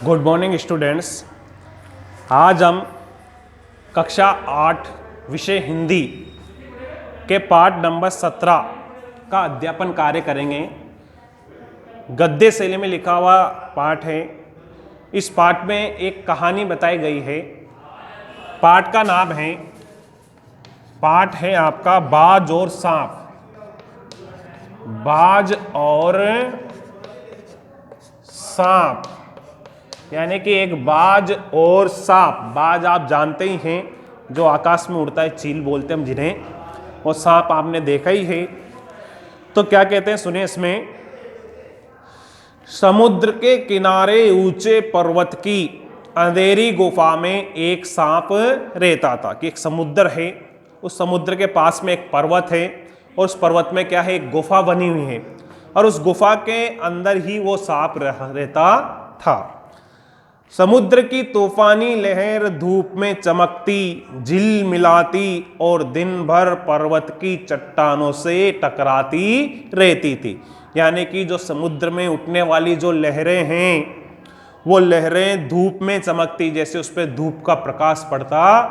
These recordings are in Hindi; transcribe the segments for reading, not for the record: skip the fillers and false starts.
Good morning students. आज हम कक्षा 8 विषय हिंदी के पाठ नंबर 17 का अध्यापन कार्य करेंगे। गद्य शैली में लिखा हुआ पाठ है। इस पाठ में एक कहानी बताई गई है। पाठ का नाम है आपका बाज और सांप। बाज और सांप यानी कि एक बाज और सांप। बाज आप जानते ही हैं, जो आकाश में उड़ता है, चील बोलते हैं हम जिन्हें, और सांप आपने देखा ही है। तो क्या कहते हैं सुनिए इसमें। समुद्र के किनारे ऊंचे पर्वत की अंधेरी गुफा में एक सांप रहता था। कि एक समुद्र है, उस समुद्र के पास में एक पर्वत है, और उस पर्वत में क्या है, एक गुफा बनी हुई है, और उस गुफा के अंदर ही वो सांप रहता था। समुद्र की तूफानी लहर धूप में चमकती, झिल मिलाती और दिन भर पर्वत की चट्टानों से टकराती रहती थी। यानी कि जो समुद्र में उठने वाली जो लहरें हैं, वो लहरें धूप में चमकती, जैसे उस पर धूप का प्रकाश पड़ता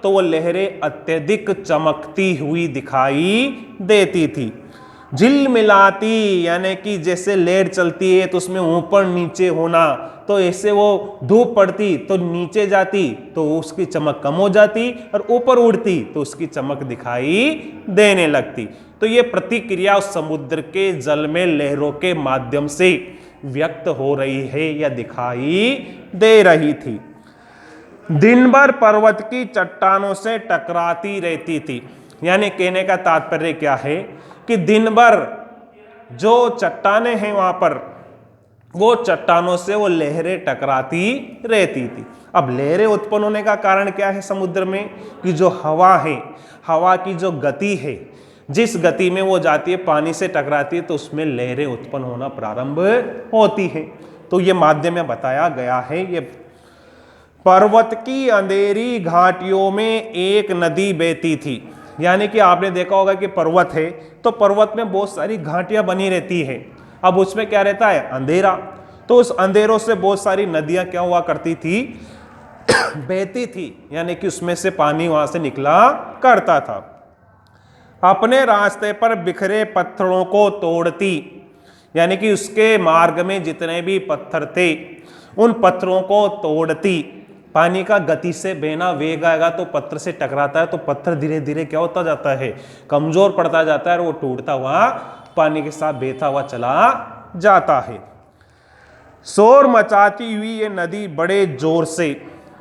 तो वो लहरें अत्यधिक चमकती हुई दिखाई देती थी। झिल मिलाती यानी कि जैसे लहर चलती है तो उसमें ऊपर नीचे होना, तो ऐसे वो धूप पड़ती तो नीचे जाती तो उसकी चमक कम हो जाती, और ऊपर उड़ती तो उसकी चमक दिखाई देने लगती। तो ये प्रतिक्रिया उस समुद्र के जल में लहरों के माध्यम से व्यक्त हो रही है या दिखाई दे रही थी। दिन भर पर्वत की चट्टानों से टकराती रहती थी। यानी कहने का तात्पर्य क्या है कि दिन भर जो चट्टानें हैं वहां पर, वो चट्टानों से वो लहरें टकराती रहती थी। अब लहरें उत्पन्न होने का कारण क्या है समुद्र में, कि जो हवा है, हवा की जो गति है, जिस गति में वो जाती है, पानी से टकराती है, तो उसमें लहरें उत्पन्न होना प्रारंभ होती है। तो ये माध्यम में बताया गया है। ये पर्वत की अंधेरी घाटियों में एक नदी बहती थी। यानी कि आपने देखा होगा कि पर्वत है तो पर्वत में बहुत सारी घाटियां बनी रहती है। अब उसमें क्या रहता है, अंधेरा, तो उस अंधेरों से बहुत सारी नदियां क्या हुआ करती थी, बहती थी। यानी कि उसमें से पानी वहां से निकला करता था। अपने रास्ते पर बिखरे पत्थरों को तोड़ती, यानी कि उसके मार्ग में जितने भी पत्थर थे उन पत्थरों को तोड़ती। पानी का गति से बहना, वेग आएगा तो पत्थर से टकराता है, तो पत्थर धीरे धीरे क्या होता जाता है, कमजोर पड़ता जाता है, और वो टूटता हुआ पानी के साथ बहता हुआ चला जाता है। शोर मचाती हुई ये नदी बड़े जोर से,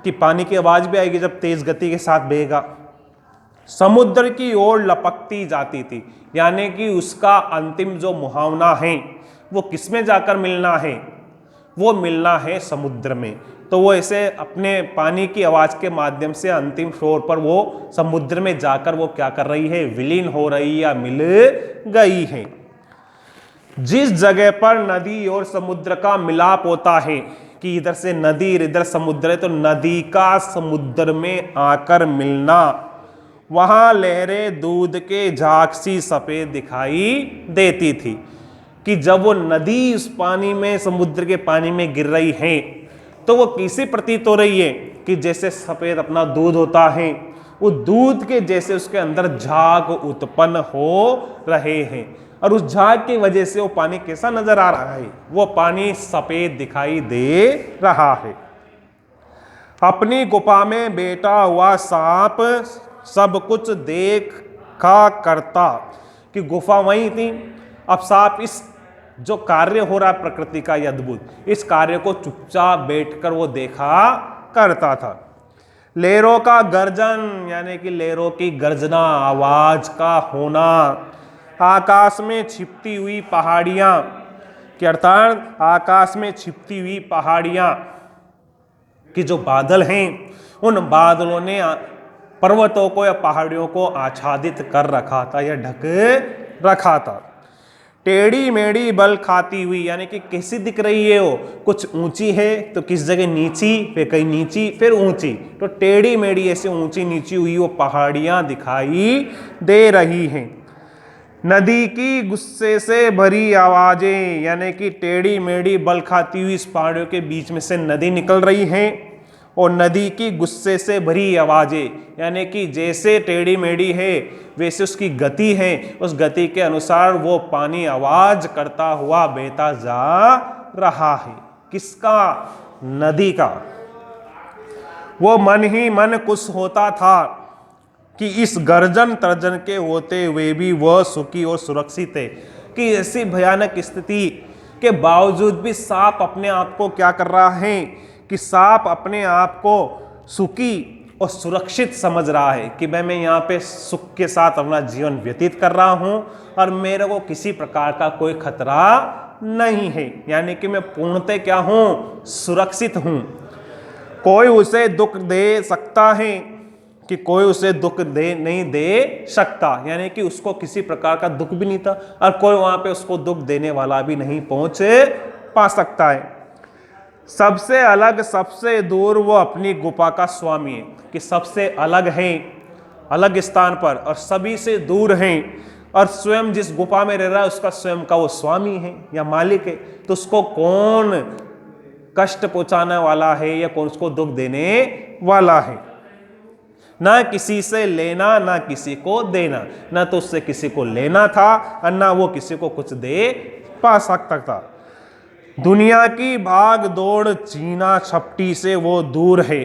कि पानी की आवाज भी आएगी जब तेज गति के साथ बहेगा, समुद्र की ओर लपकती जाती थी। यानी कि उसका अंतिम जो मुहावना है वो किसमें जाकर मिलना है, वो मिलना है समुद्र में। तो वो ऐसे अपने पानी की आवाज के माध्यम से अंतिम छोर पर वो समुद्र में जाकर वो क्या कर रही है, विलीन हो रही या मिल गई है। जिस जगह पर नदी और समुद्र का मिलाप होता है, कि इधर से नदी इधर समुद्र है, तो नदी का समुद्र में आकर मिलना, वहां लहरें दूध के झाग सी सफेद दिखाई देती थी। कि जब वो नदी उस पानी में, समुद्र के पानी में गिर रही है, तो वो कैसी प्रतीत हो रही है, कि जैसे सफेद अपना दूध होता है, वो दूध के जैसे उसके अंदर झाग उत्पन्न हो रहे हैं। और उस झाग की वजह से वो पानी कैसा नजर आ रहा है, वो पानी सफेद दिखाई दे रहा है। अपनी गुफा में बैठा हुआ सांप सब कुछ देखा करता, कि गुफा वही थी। अब सांप इस जो कार्य हो रहा है प्रकृति का ये अद्भुत, इस कार्य को चुपचाप बैठकर वो देखा करता था। लहरों का गर्जन, यानी कि लहरों की गर्जना, आवाज का होना, आकाश में छिपती हुई पहाड़ियां, कि अर्थात आकाश में छिपती हुई पहाड़ियां, कि जो बादल हैं उन बादलों ने पर्वतों को या पहाड़ियों को आच्छादित कर रखा था या ढक रखा था। टेढ़ी मेढ़ी बल खाती हुई, यानी कि कैसी दिख रही है वो, कुछ ऊंची है तो किस जगह नीची, फिर कहीं नीची फिर ऊंची, तो टेढ़ी मेढ़ी ऐसे ऊंची नीची हुई वो पहाड़ियां दिखाई दे रही हैं। नदी की गुस्से से भरी आवाजें, यानी कि टेढ़ी मेढ़ी बल खाती हुई इस पहाड़ियों के बीच में से नदी निकल रही है। और नदी की गुस्से से भरी आवाजें, यानी कि जैसे टेढ़ी मेढ़ी है वैसे उसकी गति है, उस गति के अनुसार वो पानी आवाज करता हुआ बहता जा रहा है। किसका? नदी का। वो मन ही मन खुश होता था कि इस गर्जन तर्जन के होते हुए भी वह सुखी और सुरक्षित है, कि ऐसी भयानक स्थिति के बावजूद भी सांप अपने आप को क्या कर रहा है, कि सांप अपने आप को सुखी और सुरक्षित समझ रहा है कि मैं यहाँ पे सुख के साथ अपना जीवन व्यतीत कर रहा हूँ और मेरे को किसी प्रकार का कोई खतरा नहीं है, यानी कि मैं पूर्णतः क्या हूँ, सुरक्षित हूँ। कोई उसे दुख दे सकता है कि कोई उसे दुख नहीं दे सकता, यानी कि उसको किसी प्रकार का दुख भी नहीं था और कोई वहां पे उसको दुख देने वाला भी नहीं पहुंच पा सकता है। सबसे अलग, सबसे दूर वो अपनी गुफा का स्वामी है, कि सबसे अलग है, अलग स्थान पर और सभी से दूर है, और स्वयं जिस गुफा में रह रहा है उसका स्वयं का वो स्वामी है या मालिक है, तो उसको कौन कष्ट पहुंचाने वाला है या कौन उसको दुख देने वाला है। ना किसी से लेना ना किसी को देना, ना तो उससे किसी को लेना था और ना वो किसी को कुछ दे पा सकता था। दुनिया की भाग दौड़ चीना छपटी से वो दूर है,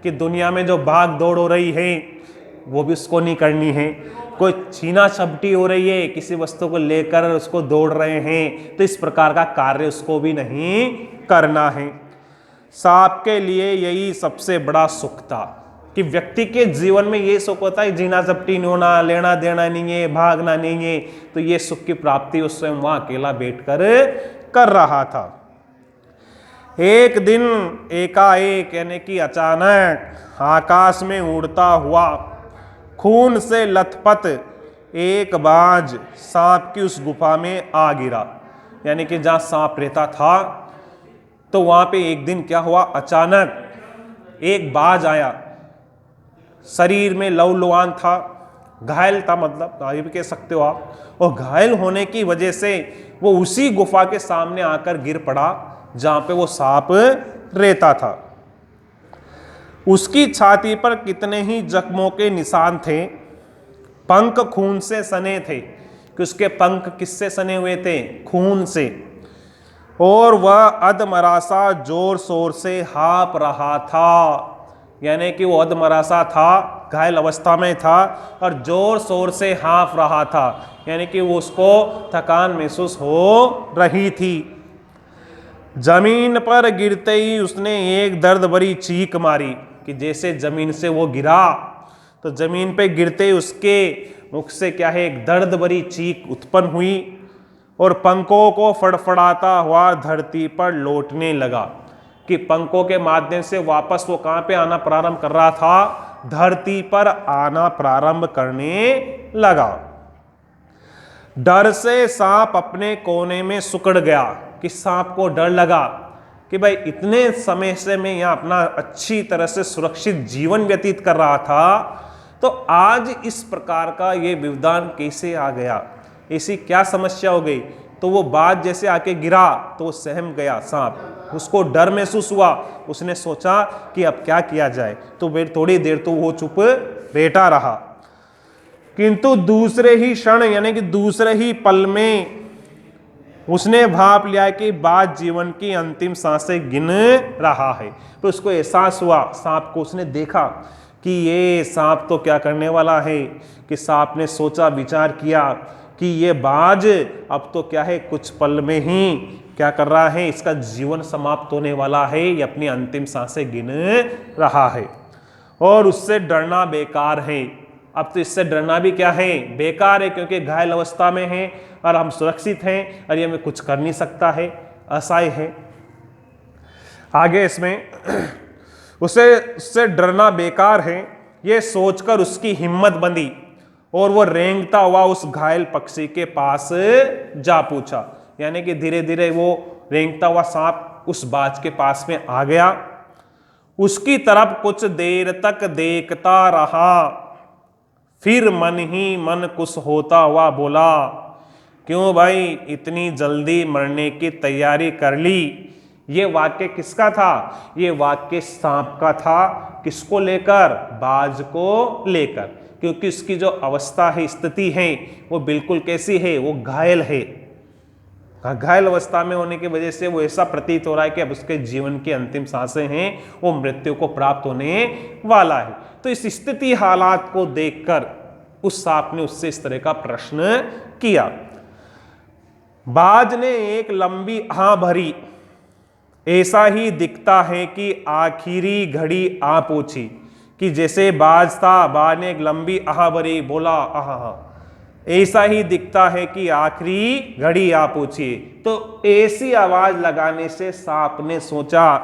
कि दुनिया में जो भाग दौड़ हो रही है वो भी उसको नहीं करनी है। कोई छीना छपटी हो रही है, किसी वस्तु को लेकर उसको दौड़ रहे हैं, तो इस प्रकार का कार्य उसको भी नहीं करना है। सांप के लिए यही सबसे बड़ा सुख था, कि व्यक्ति के जीवन में ये सुख होता है, जीना झपटी नहीं होना, लेना देना नहीं है, भागना नहीं है, तो ये सुख की प्राप्ति उस स्वयं वहां अकेला बैठकर कर रहा था। एक दिन एकाएक, यानी कि अचानक आकाश में उड़ता हुआ खून से लथपथ एक बाज सांप की उस गुफा में आ गिरा, यानी कि जहां सांप रहता था तो वहां पे एक दिन क्या हुआ, अचानक एक बाज आया, शरीर में लहूलुहान था, घायल था, मतलब ये भी कह सकते हो आप, और घायल होने की वजह से वो उसी गुफा के सामने आकर गिर पड़ा जहां पे वो सांप रहता था। उसकी छाती पर कितने ही जख्मों के निशान थे, पंख खून से सने थे, कि उसके पंख किससे सने हुए थे, खून से, और वह अधमरासा जोर शोर से हाँफ रहा था, यानी कि वो अधमरासा था, घायल अवस्था में था और जोर शोर से हाँफ रहा था, यानी कि वो उसको थकान महसूस हो रही थी। जमीन पर गिरते ही उसने एक दर्द भरी चीख मारी, कि जैसे जमीन से वो गिरा तो जमीन पे गिरते ही उसके मुख से क्या है, एक दर्द भरी चीख उत्पन्न हुई और पंखों को फड़फड़ाता हुआ धरती पर लौटने लगा, कि पंखों के माध्यम से वापस वो कहां पे आना प्रारंभ कर रहा था, धरती पर आना प्रारंभ करने लगा। डर से सांप अपने कोने में सिकुड़ गया, कि सांप को डर लगा कि भाई इतने समय से मैं यहाँ अपना अच्छी तरह से सुरक्षित जीवन व्यतीत कर रहा था, तो आज इस प्रकार का ये व्यवधान कैसे आ गया, ऐसी क्या समस्या हो गई। तो वो बात जैसे आके गिरा तो वो सहम गया सांप, उसको डर महसूस हुआ, उसने सोचा कि अब क्या किया जाए, तो थोड़ी देर तो वो चुप बैठा रहा, किंतु दूसरे ही क्षण, यानी कि दूसरे ही पल में उसने भाप लिया कि बात जीवन की अंतिम सांसें गिन रहा है। तो उसको एहसास हुआ, सांप को उसने देखा कि ये सांप तो क्या करने वाला है, कि सांप ने सोचा विचार किया कि ये बाज अब तो क्या है, कुछ पल में ही क्या कर रहा है, इसका जीवन समाप्त होने वाला है, ये अपनी अंतिम सांसें गिन रहा है और उससे डरना बेकार है। अब तो इससे डरना भी क्या है, बेकार है, क्योंकि घायल अवस्था में है और हम सुरक्षित हैं और ये में कुछ कर नहीं सकता है, असहाय है। आगे इसमें उससे डरना बेकार है, ये सोचकर उसकी हिम्मत बंधी और वो रेंगता हुआ उस घायल पक्षी के पास जा पूछा, यानी कि धीरे धीरे वो रेंगता हुआ सांप उस बाज के पास में आ गया, उसकी तरफ कुछ देर तक देखता रहा, फिर मन ही मन कुछ होता हुआ बोला, क्यों भाई इतनी जल्दी मरने की तैयारी कर ली। ये वाक्य किसका था? ये वाक्य सांप का था। किसको लेकर? बाज को लेकर, क्योंकि उसकी जो अवस्था है, स्थिति है, वो बिल्कुल कैसी है? वो घायल है। घायल अवस्था में होने की वजह से वो ऐसा प्रतीत हो रहा है कि अब उसके जीवन की अंतिम सांसें हैं, वो मृत्यु को प्राप्त होने वाला है। तो इस स्थिति हालात को देखकर उस सांप ने उससे इस तरह का प्रश्न किया। बाज ने एक लंबी आह भरी, ऐसा ही दिखता है कि आखिरी घड़ी आ पहुंची। कि जैसे बाज था, बाज ने एक लंबी आह भरी, बोला आहा, ऐसा ही दिखता है कि आखिरी घड़ी आ पहुंची। तो ऐसी आवाज लगाने से सांप ने सोचा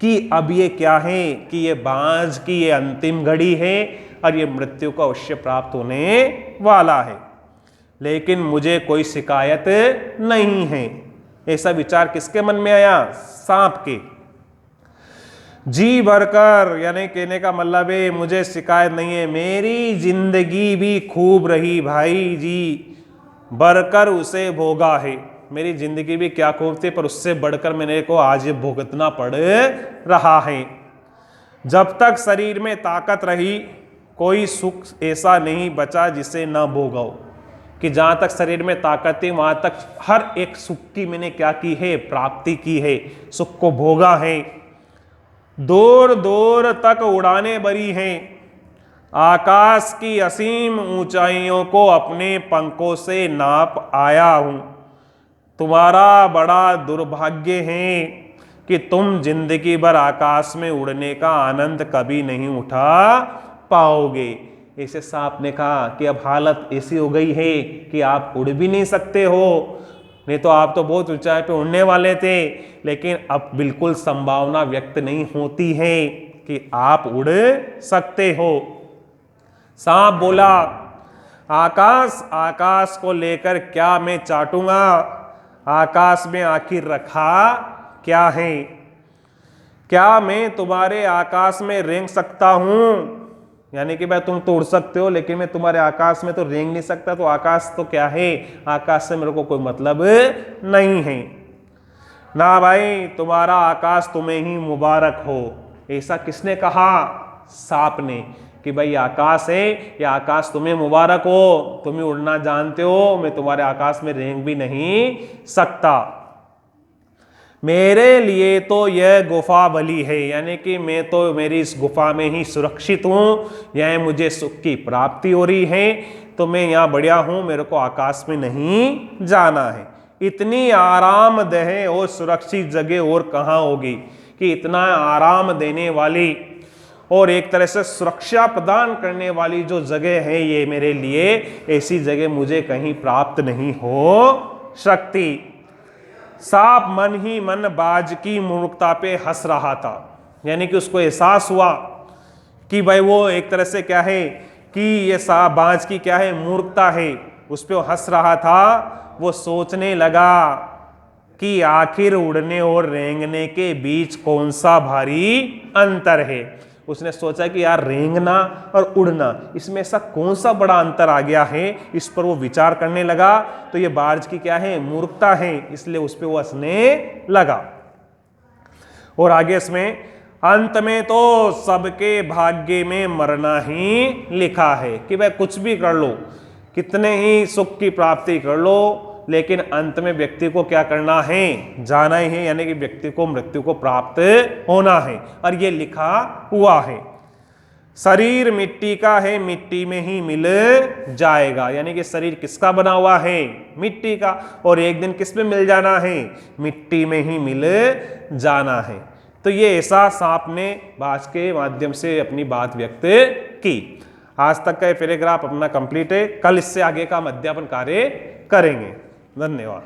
कि अब ये क्या है, कि ये बाज की ये अंतिम घड़ी है और ये मृत्यु को अवश्य प्राप्त होने वाला है, लेकिन मुझे कोई शिकायत नहीं है। ऐसा विचार किसके मन में आया? सांप के। जी भरकर, यानी कहने का मतलब है मुझे शिकायत नहीं है, मेरी जिंदगी भी खूब रही भाई जी, बढ़कर उसे भोगा है। मेरी जिंदगी भी क्या खूब थी, पर उससे बढ़कर मेरे को आज ये भुगतना पड़ रहा है। जब तक शरीर में ताकत रही, कोई सुख ऐसा नहीं बचा जिसे न भोगो। कि जहां तक शरीर में ताकत थी, वहां तक हर एक सुख की मैंने क्या की है? प्राप्ति की है, सुख को भोगा है। दूर दूर तक उड़ाने भरी हैं, आकाश की असीम ऊंचाइयों को अपने पंखों से नाप आया हूं। तुम्हारा बड़ा दुर्भाग्य है कि तुम जिंदगी भर आकाश में उड़ने का आनंद कभी नहीं उठा पाओगे। ऐसे सांप ने कहा कि अब हालत ऐसी हो गई है कि आप उड़ भी नहीं सकते हो, नहीं तो आप तो बहुत ऊंचाई पे उड़ने वाले थे, लेकिन अब बिल्कुल संभावना व्यक्त नहीं होती है कि आप उड़ सकते हो। सांप बोला, आकाश आकाश को लेकर क्या मैं चाटूंगा? आकाश में आखिर रखा क्या है? क्या मैं तुम्हारे आकाश में रेंग सकता हूं? यानी कि भाई तुम तो उड़ सकते हो, लेकिन मैं तुम्हारे आकाश में तो रेंग नहीं सकता। तो आकाश तो क्या है? आकाश से मेरे को कोई मतलब नहीं है ना भाई, तुम्हारा आकाश तुम्हें ही मुबारक हो। ऐसा किसने कहा? सांप ने, कि भाई आकाश है, या आकाश तुम्हें मुबारक हो, तुम ही उड़ना जानते हो, मैं तुम्हारे आकाश में रेंग भी नहीं सकता। मेरे लिए तो यह गुफा भली है, यानी कि मैं तो मेरी इस गुफा में ही सुरक्षित हूँ, यहाँ मुझे सुख की प्राप्ति हो रही है, तो मैं यहाँ बढ़िया हूँ, मेरे को आकाश में नहीं जाना है। इतनी आरामदेह और सुरक्षित जगह और कहाँ होगी कि इतना आराम देने वाली और एक तरह से सुरक्षा प्रदान करने वाली जो जगह है ये मेरे लिए, ऐसी जगह मुझे कहीं प्राप्त नहीं हो सकती। सांप मन ही मन बाज की मूर्खता पे हंस रहा था, यानी कि उसको एहसास हुआ कि भाई वो एक तरह से क्या है कि ये सांप बाज की क्या है? मूर्खता है, उस पर वो हंस रहा था। वो सोचने लगा कि आखिर उड़ने और रेंगने के बीच कौन सा भारी अंतर है। उसने सोचा कि यार रेंगना और उड़ना, इसमें ऐसा कौन सा बड़ा अंतर आ गया है। इस पर वो विचार करने लगा। तो ये बाज की क्या है? मूर्खता है, इसलिए उस पर वो हंसने लगा। और आगे इसमें, अंत में तो सबके भाग्य में मरना ही लिखा है, कि भाई कुछ भी कर लो, कितने ही सुख की प्राप्ति कर लो, लेकिन अंत में व्यक्ति को क्या करना है? जाना ही है, यानी कि व्यक्ति को मृत्यु को प्राप्त होना है, और ये लिखा हुआ है। शरीर मिट्टी का है, मिट्टी में ही मिल जाएगा, यानी कि शरीर किसका बना हुआ है? मिट्टी का, और एक दिन किस में मिल जाना है? मिट्टी में ही मिल जाना है। तो ये ऐसा सांप ने बाज के माध्यम से अपनी बात व्यक्त की। आज तक का पैराग्राफ अपना कंप्लीट है, कल इससे आगे का हम अध्यापन कार्य करेंगे। धन्यवाद।